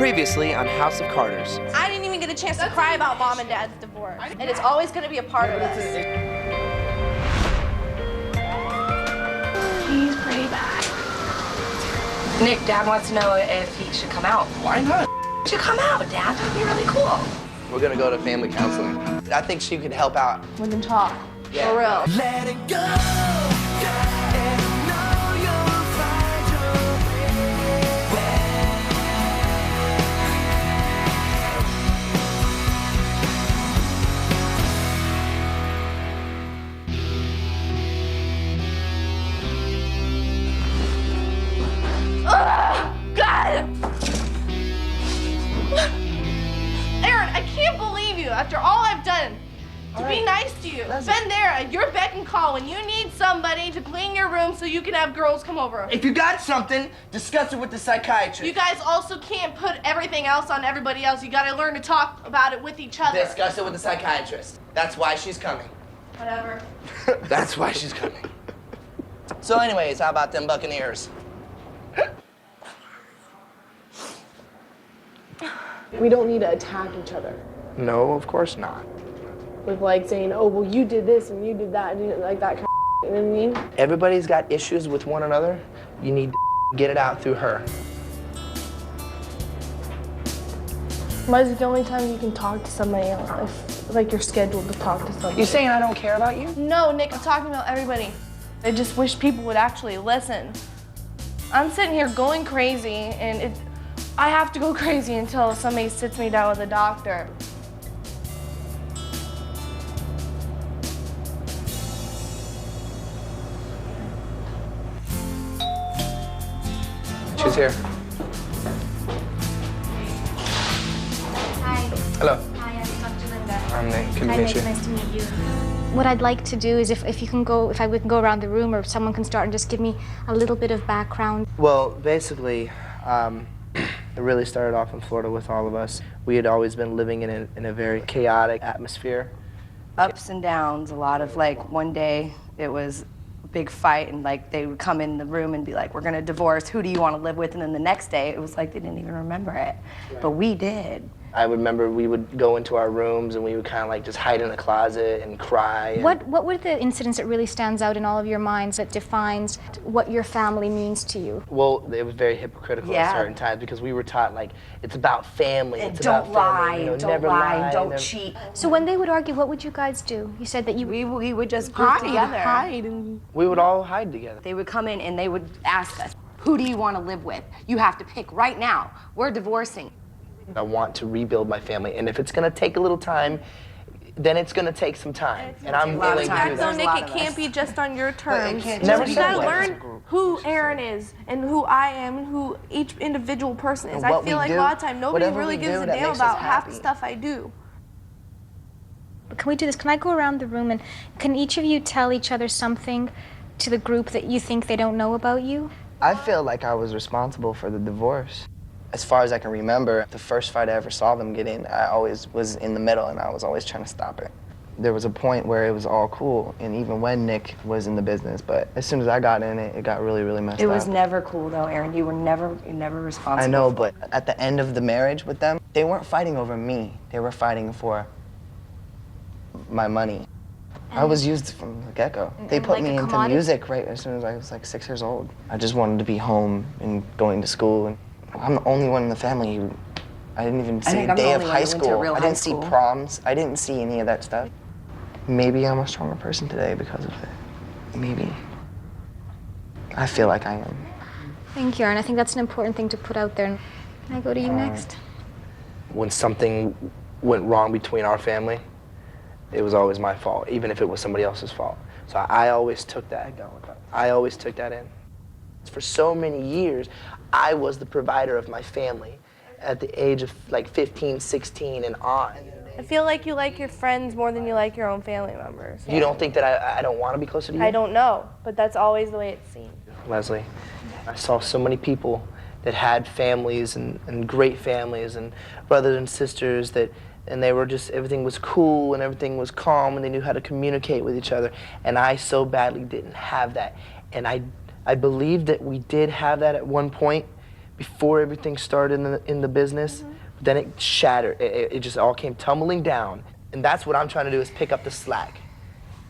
Previously on House of Carters. I didn't even get a chance to cry about Mom and Dad's divorce. And it's always going to be a part of us. He's pretty bad. Nick, Dad wants to know if he should come out. Why not? He should come out, Dad. That'd be really cool. We're gonna go to family counseling. I think she could help out. We can talk. Yeah. For real. Let it go, and know you'll find your God! Aaron, I can't believe you after all I've done to be nice to you. Been there at your beck and call when you need somebody to clean your room so you can have girls come over. If you got something, discuss it with the psychiatrist. You guys also can't put everything else on everybody else. You gotta learn to talk about it with each other. Discuss it with the psychiatrist. That's why she's coming. Whatever. That's why she's coming. So anyways, how about them Buccaneers? We don't need to attack each other No, of course not. with like saying, oh, well, you did this and you did that, and like that kind of, you know what I mean? Everybody's got issues with one another. You need to get it out through her. Mine's the only time you can talk to somebody else, if like you're scheduled to talk to somebody. You saying I don't care about you? No, Nick, I'm talking about everybody. I just wish people would actually listen. I'm sitting here going crazy, and I have to go crazy until somebody sits me down with a doctor. She's here. Hi. Hello. Hi, I'm Dr. Linda. I'm Nick. Good to Hi, meet Nick. you. Nice to meet you. What I'd like to do is if we can go around the room, or if someone can start and just give me a little bit of background. Well, basically, it really started off in Florida with all of us. We had always been living in a very chaotic atmosphere. Ups and downs, a lot of like one day it was a big fight and like they would come in the room and be like, we're gonna divorce, who do you want to live with? And then the next day it was like they didn't even remember it. But we did. I remember we would go into our rooms and we would kind of like just hide in a closet and cry. And What were the incidents that really stands out in all of your minds that defines what your family means to you? Well, it was very hypocritical Yeah. at certain times because we were taught like it's about family. And It's don't about lie, family. You know, don't never lie, don't never- cheat. So when they would argue, what would you guys do? You said that you... We would just group together. Hide and We would all hide together. They would come in and they would ask us, who do you want to live with? You have to pick right now. We're divorcing. I want to rebuild my family, and if it's gonna take a little time, then it's gonna take some time, and I'm lot of willing to time. do So, that. Nick, lot it of can't us. be just on your terms. can't Never You said gotta that. learn who Aaron is and who I am and who each individual person is. And I what feel we like do, a lot of time nobody whatever really we gives do a that damn makes us about half the happy. stuff I do. Can we do this? Can I go around the room and can each of you tell each other something to the group that you think they don't know about you? I feel like I was responsible for the divorce. As far as I can remember, the first fight I ever saw them get in, I always was in the middle and I was always trying to stop it. There was a point where it was all cool, and even when Nick was in the business, but as soon as I got in it, it got really, really messed up. It was never cool though, Aaron. You were never responsible. I know, but at the end of the marriage with them, they weren't fighting over me. They were fighting for my money. I was used from the get-go. They and put like me a into commodity? music right as soon as I was like 6 years old. I just wanted to be home and going to school, and I'm the only one in the family who, I didn't even see think a I'm the day of only one high who went to school. real I high didn't see school. proms. I didn't see any of that stuff. Maybe I'm a stronger person today because of it. Maybe. I feel like I am. Thank you, Aaron. I think that's an important thing to put out there. Can I go to you next? When something went wrong between our family, it was always my fault, even if it was somebody else's fault. So I always took that. I always took that in. For so many years, I was the provider of my family at the age of like 15, 16 and on. I feel like you like your friends more than you like your own family members. You don't think that I don't want to be closer to you? I don't know, but that's always the way it seems. Leslie, I saw so many people that had families and great families and brothers and sisters and they were just, everything was cool and everything was calm and they knew how to communicate with each other. And I so badly didn't have that. And I believe that we did have that at one point before everything started in the business. Then it shattered. It just all came tumbling down. And that's what I'm trying to do, is pick up the slack,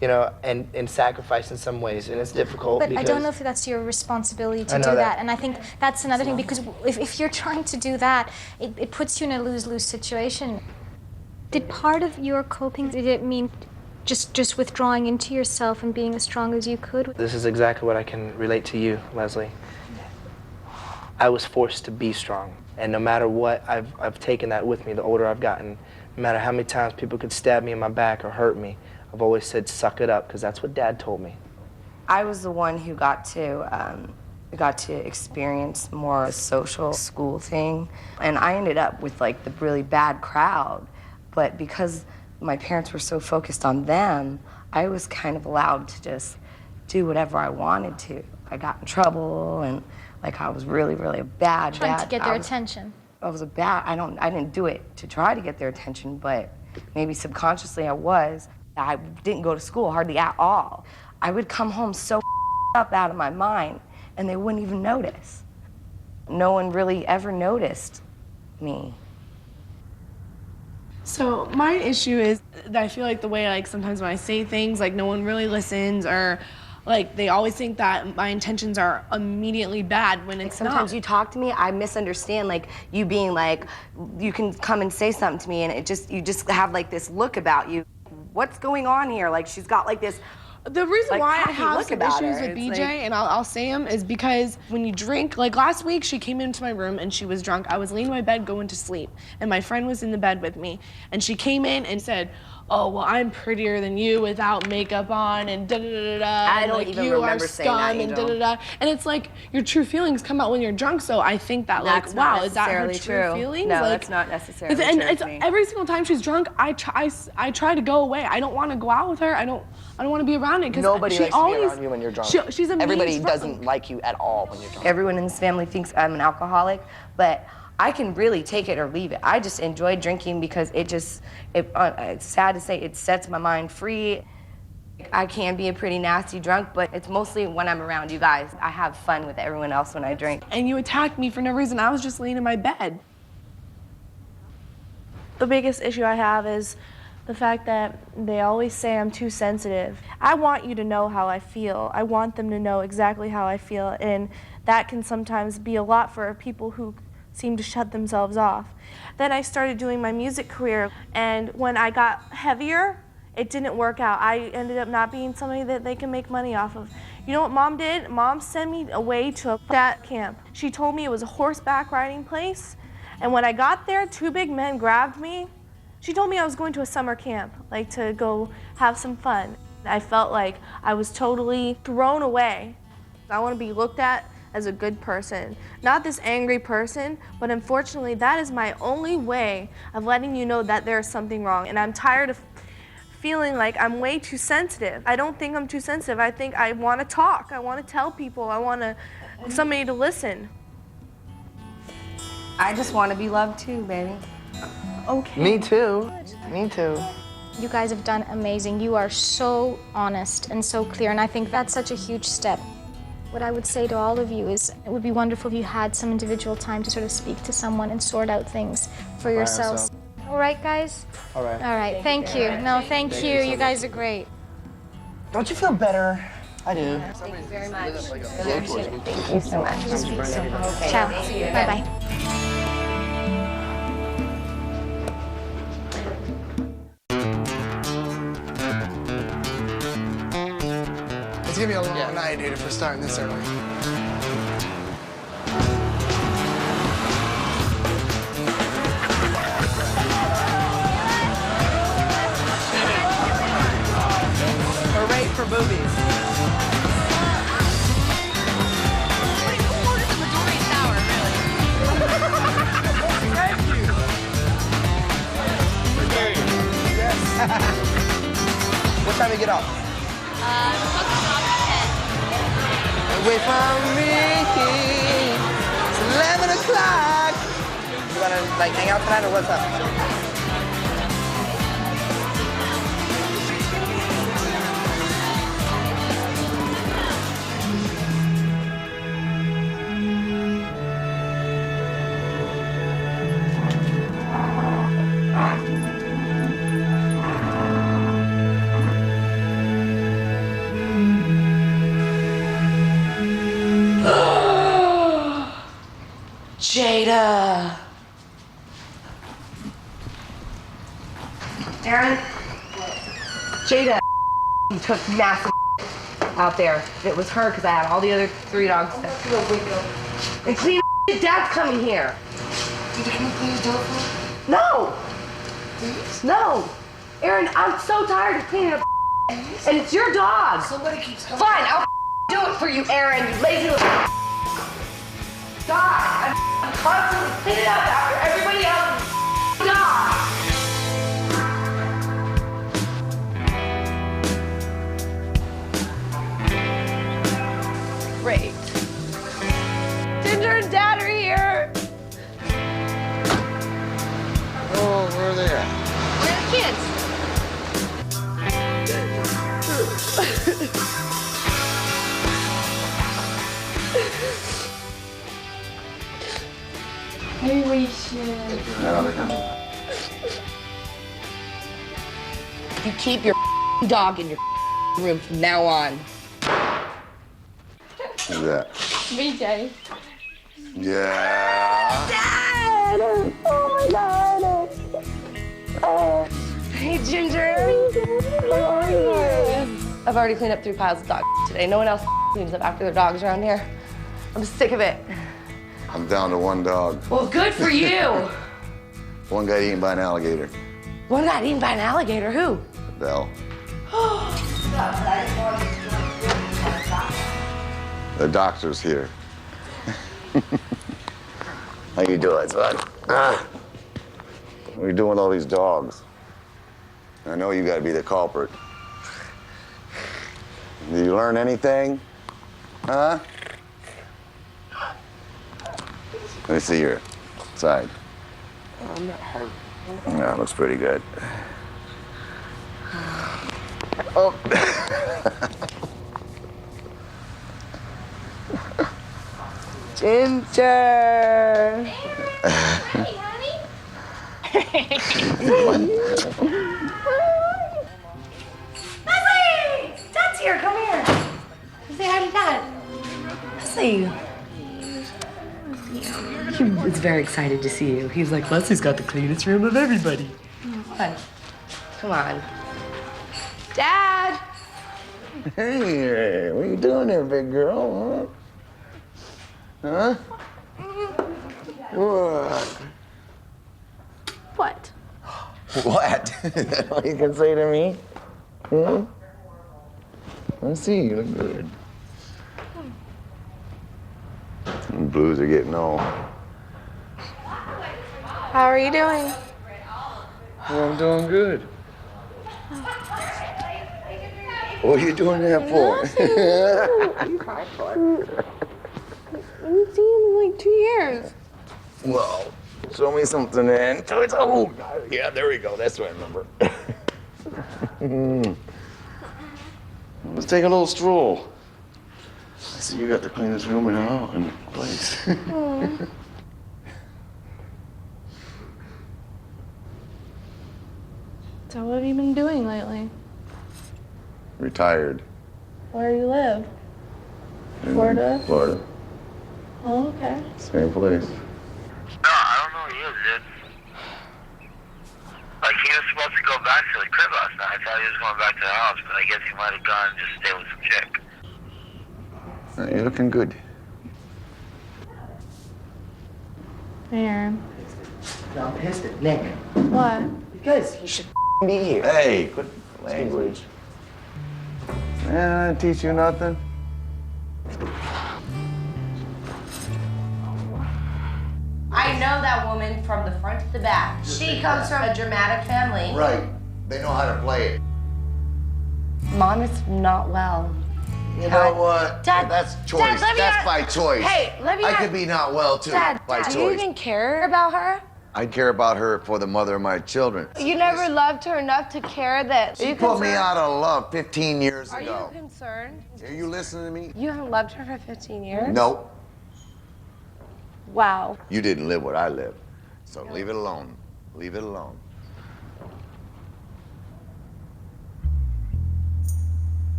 you know, and sacrifice in some ways. And it's difficult. But because I don't know if that's your responsibility to I do know that. that. And I think that's another thing, because if you're trying to do that, it puts you in a lose-lose situation. Did part of your coping, did it mean just withdrawing into yourself and being as strong as you could? This is exactly what I can relate to you, Leslie. I was forced to be strong. And no matter what, I've taken that with me the older I've gotten. No matter how many times people could stab me in my back or hurt me, I've always said, suck it up, because that's what Dad told me. I was the one who got to experience more a social school thing, and I ended up with like the really bad crowd. But because my parents were so focused on them, I was kind of allowed to just do whatever I wanted to. I got in trouble, and like I was really, really a bad Trying dad. to get their attention. I was a bad. I didn't do it to try to get their attention, but maybe subconsciously I was. I didn't go to school hardly at all. I would come home so up out of my mind, and they wouldn't even notice. No one really ever noticed me. So my issue is that I feel like the way, like, sometimes when I say things, like, no one really listens, or like they always think that my intentions are immediately bad when it's Sometimes not. you talk to me, I misunderstand, like you being like, you can come and say something to me, and you just have like this look about you. What's going on here? Like she's got like this. The reason like, why I happy have look some about issues her. with It's BJ, like- and I'll say them, is because when you drink, like last week, she came into my room and she was drunk. I was laying in my bed going to sleep, and my friend was in the bed with me, and she came in and said, oh, well, I'm prettier than you without makeup on, and da-da-da-da-da. I don't like, even you remember are saying that, scum, and Angel. da-da-da. And it's like, your true feelings come out when you're drunk, so I think that, like, That's not wow, is that her necessarily true true. feelings? No, like, that's not necessarily and true it's to me. every single time she's drunk, I try to go away. I don't want to go out with her. I don't want to be around it, because Nobody she likes to be always, around you when you're drunk. She's a mean Everybody drunk. doesn't like you at all when you're drunk. Everyone in this family thinks I'm an alcoholic, but I can really take it or leave it. I just enjoy drinking because it's sad to say, it sets my mind free. I can be a pretty nasty drunk, but it's mostly when I'm around you guys. I have fun with everyone else when I drink. And you attacked me for no reason. I was just laying in my bed. The biggest issue I have is the fact that they always say I'm too sensitive. I want you to know how I feel. I want them to know exactly how I feel, and that can sometimes be a lot for people who seem to shut themselves off. Then I started doing my music career, and when I got heavier, it didn't work out. I ended up not being somebody that they can make money off of. You know what Mom did? Mom sent me away to that camp. She told me it was a horseback riding place, and when I got there, two big men grabbed me. She told me I was going to a summer camp, like to go have some fun. I felt like I was totally thrown away. I want to be looked at as a good person, not this angry person, but unfortunately that is my only way of letting you know that there's something wrong, and I'm tired of feeling like I'm way too sensitive. I don't think I'm too sensitive. I think I want to talk. I want to tell people. I want somebody to listen. I just want to be loved too, baby. Okay. Me too. Me too. You guys have done amazing. You are so honest and so clear, and I think that's such a huge step. What I would say to all of you is it would be wonderful if you had some individual time to sort of speak to someone and sort out things for yourselves. All right, guys? All right. All right, thank you. No, thank you. You guys are great. Don't you feel better? I do. Thank you very much. Thank you so much. Ciao. Bye-bye. It's gonna be a long night, dude, if we're starting this early. Hooray for boobies. What time do you get off? Wait for me. It's 11 o'clock. You wanna like hang out tonight or what's up? Aaron, Jada took massive out there. It was her because I had all the other 3 dogs. And clean Dad's coming here. Did you come and clean the door for me? No, Please? no. Aaron, I'm so tired of cleaning up and it's your dog. Somebody keeps coming. Fine, I'll do it for you, Aaron, you lazy little God, I'm constantly cleaning up after everybody else's dog. Great. Ginger and Dad are here. Oh, where are they at? Where are the kids? Maybe we should. You keep your dog in your room from now on. Who's that? VJ. Yeah. Dad! Oh my God! Hey, Ginger. How are you? I've already cleaned up 3 piles of dog today. No one else cleans up after their dogs around here. I'm sick of it. I'm down to 1 dog. Well, good for you. 1 got eaten by an alligator. One got eaten by an alligator. Who? Adele. The doctor's here. How you doing, son? What are you doing with all these dogs? I know you gotta be the culprit. Did you learn anything? Huh? Let me see your side. I'm not hurt. Yeah, it looks pretty good. Oh. Ginger. Hey, honey. Leslie! Dad's here. Come here. Say hi to Dad. Leslie. He was very excited to see you. He's like, Leslie's got the cleanest room of everybody. Come on. Dad! Hey, what are you doing there, big girl? Huh? What? What? What? Is that all you can say to me? Hmm? Let's see, you look good. The blues are getting old. How are you doing? Well, I'm doing good. What are you doing that for? You cried for it. I haven't seen him in like 2 years. Well, show me something then. Oh, yeah, there we go. That's what I remember. Let's take a little stroll. I see you got the cleanest room in the place. So what have you been doing lately? Retired. Where do you live? in Florida? Florida. Oh, okay. Same place. No, I don't know who he is, dude. Like, he was supposed to go back to the crib last night. I thought he was going back to the house, but I guess he might have gone and just stay with some chick. You're looking good. Aaron. I'm pissed at Nick. What? Because he should be here. Hey, good language. Man, I didn't teach you nothing. I know that woman from the front to the back. She comes from a dramatic family. Right. They know how to play it. Mom is not well. You know what? Dad, That's choice. Dad, let me That's ask- by choice. Hey, let me I ask- could be not well too. Dad, by do choice. you even care about her? I care about her for the mother of my children. You never loved her enough to care that. She put me out of love 15 years Are ago. you concerned? Are you listening to me? You haven't loved her for 15 years? Nope. Wow. You didn't live what I lived. So leave it alone. Leave it alone.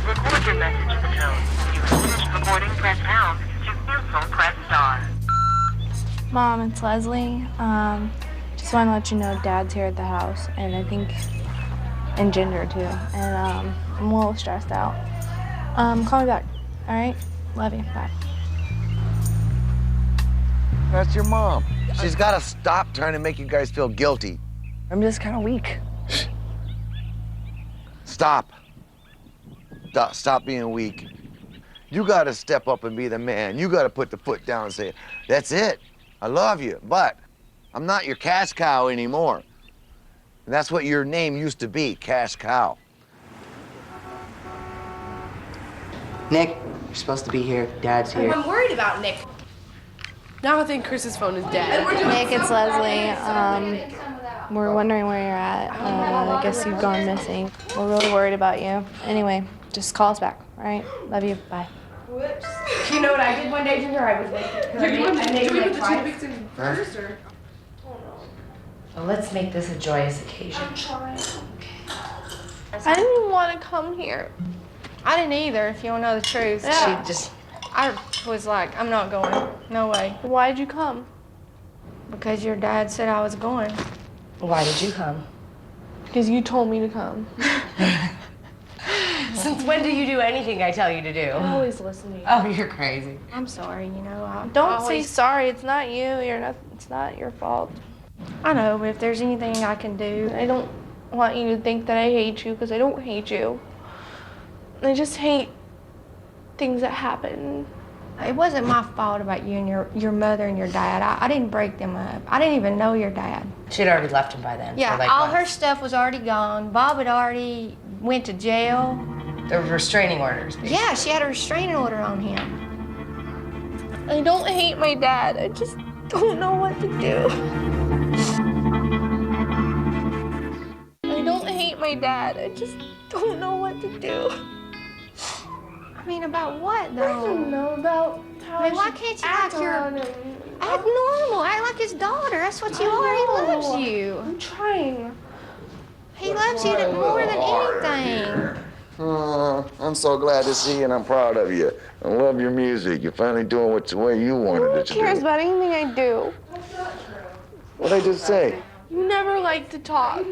Record your message at the tone. tone. When you've finished recording, press pound. To cancel, press star. Mom, it's Leslie. Just want to let you know Dad's here at the house, and I think, and Ginger too. And I'm a little stressed out. Call me back. All right? Love you. Bye. That's your mom. She's got to stop trying to make you guys feel guilty. I'm just kind of weak. Stop. Stop being weak. You got to step up and be the man. You got to put the foot down and say, that's it. I love you, but I'm not your cash cow anymore. And that's what your name used to be, cash cow. Nick, you're supposed to be here. Dad's here. I'm worried about Nick. Now I think Chris's phone is dead. Nick, it's Leslie. We're wondering where you're at. I guess you've gone missing. We're really worried about you. Anyway, just call us back, all right? Love you. Bye. Whoops. You know what I did one day, Ginger? I was like, I made like twice. First or? Well, let's make this a joyous occasion. I'm trying. I didn't even want to come here. I didn't either, if you don't know the truth. Yeah. I was like, I'm not going. No way. Why'd you come? Because your dad said I was going. Why did you come? Because you told me to come. Since when do you do anything I tell you to do? I always listen to you. Oh, you're crazy. I'm sorry, you know. Don't say sorry. It's not you. It's not your fault. I know, but if there's anything I can do. I don't want you to think that I hate you, because I don't hate you. I just hate things that happen. It wasn't my fault about you and your mother and your dad. I didn't break them up. I didn't even know your dad. She'd already left him by then. Yeah, for like all months. her stuff was already gone. Bob had already went to jail. There were restraining orders. Basically. Yeah, she had a restraining order on him. I don't hate my dad. I just don't know what to do. I don't hate my dad. I just don't know what to do. I mean, about what, though? I don't know about how I mean, why can't you act around him. Act normal. Act like his daughter. That's what you are. He loves you. I'm trying. He loves you more than anything. I'm so glad to see you, and I'm proud of you. I love your music. You're finally doing what the way you wanted it to Who cares do. about anything I do? What'd I just say? You never like to talk.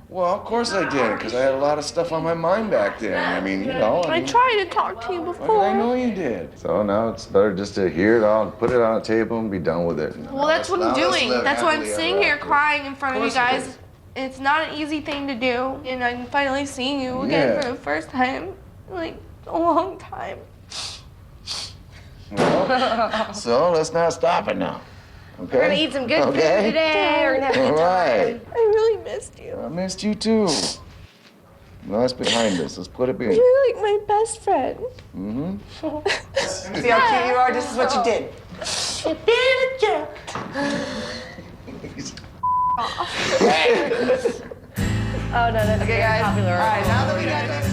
Well, of course I did, because I had a lot of stuff on my mind back then. I mean, you know. I tried to talk to you before. I know you did. So now it's better just to hear it all, put it on a table, and be done with it. Well, that's what I'm doing. That's why I'm sitting here crying. crying in front of you guys. It's not an easy thing to do, and I'm finally seeing you again for the first time, in like a long time. Well, so let's not stop it now. Okay? We're gonna eat some good food today. We're gonna have a All good right. time. I really missed you. I missed you too. No, that's behind us. Let's put it behind. You're like my best friend. Mm-hmm. See how cute you are? This is what you did. You've been a jerk. Oh, no, that's Okay, guys. popular. All right, now that we got that.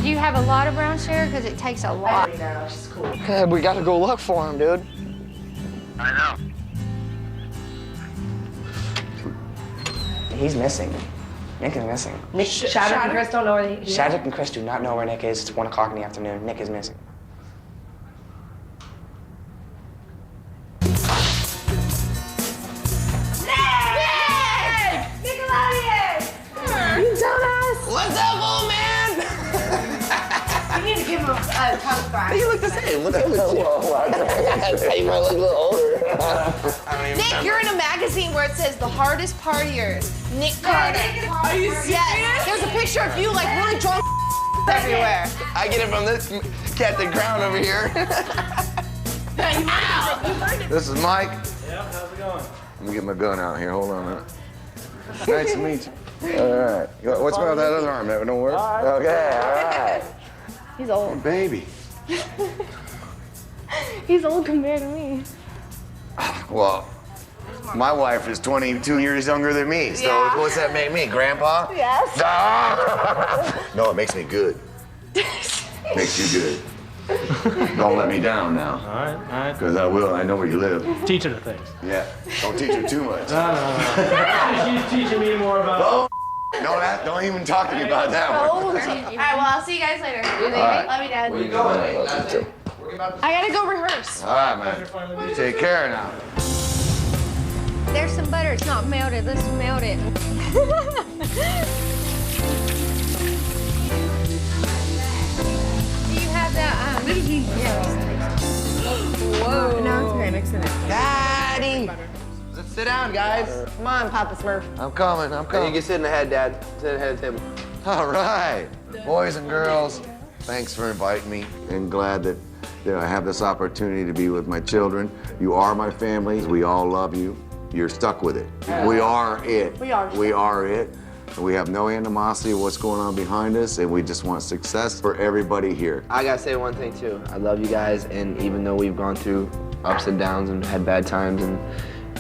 Do you have a lot of brown sugar? Because it takes a lot. She's cool. Yeah, we gotta go look for him, dude. I know. He's missing. Nick is missing. Nick, Shadwick and Chris don't know where they Shadwick and Chris do not know where Nick is. It's 1 o'clock in the afternoon. Nick is missing. What's up, old man? You need to give him a tongue crack. You look the same. What the hell? You might look a little older. Nick, you're in a magazine where it says the hardest partiers. Nick Carter. Are you serious? Yes. There's a picture of you like really drunk everywhere. I get it from this Captain Crown over here. This is Mike. Yeah, how's it going? Let me get my gun out here. Hold on a minute. Nice to meet you. All right. What's about that other arm? That don't work? Okay, all right. He's old. Oh, baby. He's old compared to me. Well, my wife is 22 years younger than me, so what's that make me, Grandpa? Yes. No, it makes me good. Makes you good. Don't let me down now. All right. Because I will. I know where you live. Teach her the things. Yeah. Don't teach her too much. No. She's teaching me more about. Oh, No, don't even talk to me about that one. All right, well, I'll see you guys later. right. Love you, Dad. Where you going? I gotta go rehearse. All right, man. You take care now. There's some butter. It's not melted. Let's melt it. Do you have that? Whoa. Now it's okay, mix it in. Daddy! Let's sit down, guys. Come on, Papa Smurf. I'm coming. I'm You coming. can sit in the head, Dad. Sit in the head of the table. All right. Boys and girls, thanks for inviting me. And glad that I have this opportunity to be with my children. You are my family. We all love you. You're stuck with it. We are it. We are. We are it. We have no animosity of what's going on behind us, and we just want success for everybody here. I gotta say one thing too. I love you guys, and even though we've gone through ups and downs and had bad times, and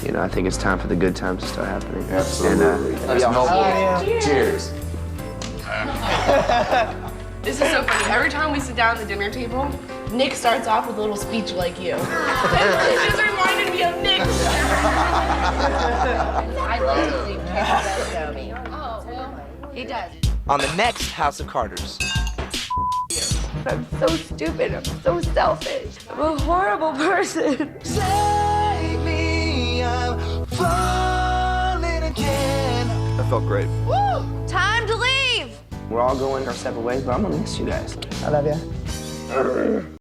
you know, I think it's time for the good times to start happening. Absolutely. And, love y'all. Cheers. This is so funny. Every time we sit down at the dinner table, Nick starts off with a little speech like you. It just reminded me of Nick. I love to see kids that know me. Oh, well, He does. On the next House of Carters. I'm so stupid. I'm so selfish. I'm a horrible person. Save me, I'm falling again. That felt great. Woo! Time to leave! We're all going our separate ways, but I'm gonna miss you guys. I love you.